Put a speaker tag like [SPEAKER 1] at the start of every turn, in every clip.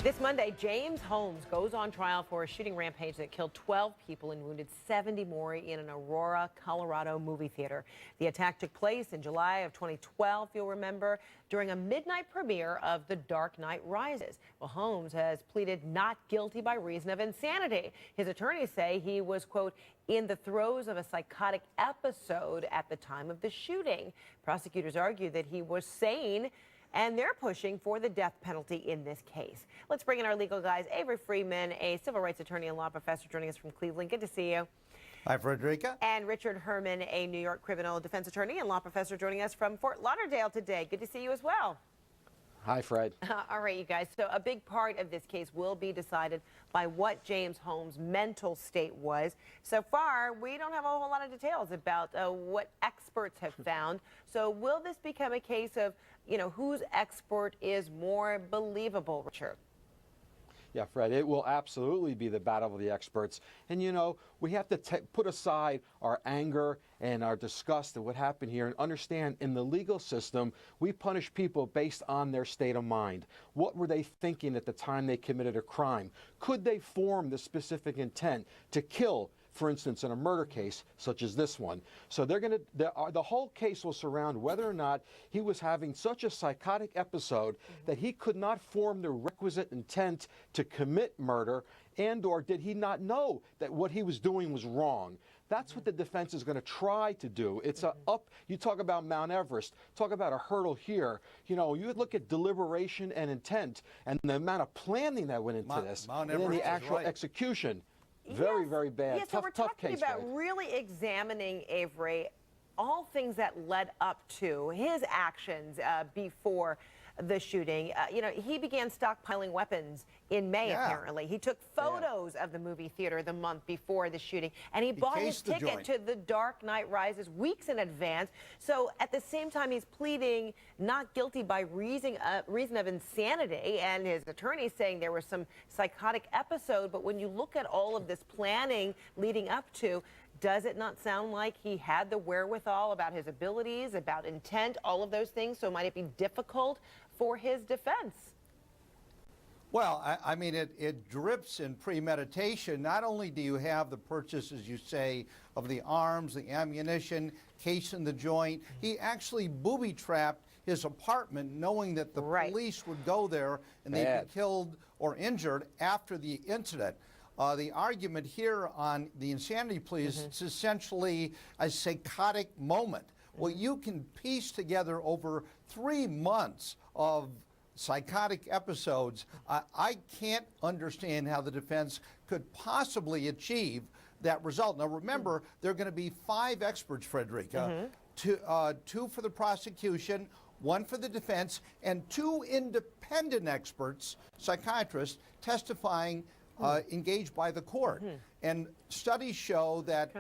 [SPEAKER 1] This Monday, James Holmes goes on trial for a shooting rampage that killed 12 people and wounded 70 more in an Aurora, Colorado movie theater. The attack took place in July of 2012, you'll remember, during a midnight premiere of The Dark Knight Rises. Well, Holmes has pleaded not guilty by reason of insanity. His attorneys say he was, quote, in the throes of a psychotic episode at the time of the shooting. Prosecutors argue that he was sane, and they're pushing for the death penalty in this case. Let's bring in our legal guys. Avery Freeman, a civil rights attorney and law professor, joining us from Cleveland. Good to see you.
[SPEAKER 2] Hi, Frederica.
[SPEAKER 1] And Richard Herman, a New York criminal defense attorney and law professor, joining us from Fort Lauderdale today. Good to see you as well.
[SPEAKER 3] Hi, Fred.
[SPEAKER 1] All right, you guys. So a big part of this case will be decided by what James Holmes' mental state was. So far, we don't have a whole lot of details about what experts have found. So will this become a case of, whose expert is more believable, Richard?
[SPEAKER 3] Yeah, Fred, it will absolutely be the battle of the experts. And, we have to put aside our anger and our disgust of what happened here and understand in the legal system, we punish people based on their state of mind. What were they thinking at the time they committed a crime? Could they form the specific intent to kill, for instance, in a murder case such as this one? So the whole case will surround whether or not he was having such a psychotic episode that he could not form the requisite intent to commit murder, and or did he not know that what he was doing was wrong? That's what the defense is going to try to do. It's you talk about Mount Everest, talk about a hurdle here. You look at deliberation and intent and the amount of planning that went into this, and then the actual execution. Very, very bad.
[SPEAKER 1] Yes, so we're talking about really examining, Avery, all things that led up to his actions before the shooting. He began stockpiling weapons in May, apparently. He took photos of the movie theater the month before the shooting, and he bought his ticket to The Dark Knight Rises weeks in advance. So at the same time, he's pleading not guilty by reason of insanity, and his attorney saying there was some psychotic episode. But when you look at all of this planning leading up to, does it not sound like he had the wherewithal about his abilities, about intent, all of those things? So might it be difficult for his defense?
[SPEAKER 2] Well, I mean, it drips in premeditation. Not only do you have the purchase, as you say, of the arms, the ammunition, case in the joint, he actually booby-trapped his apartment knowing that the police would go there and they'd be killed or injured after the incident. The argument here on the insanity plea is it's essentially a psychotic moment. Well, you can piece together over 3 months of psychotic episodes. I can't understand how the defense could possibly achieve that result. Now, remember, there are going to be 5 experts, Frederica, 2 for the prosecution, 1 for the defense, and 2 independent experts, psychiatrists, testifying engaged by the court. And studies show that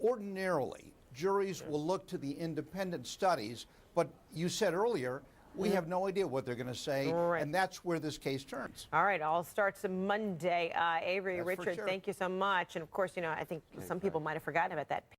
[SPEAKER 2] ordinarily juries will look to the independent studies, but you said earlier, we have no idea what they're going to say, and that's where this case turns.
[SPEAKER 1] All right, all starts Monday. Avery, Richard, thank you so much. And of course, I think some people might have forgotten about that.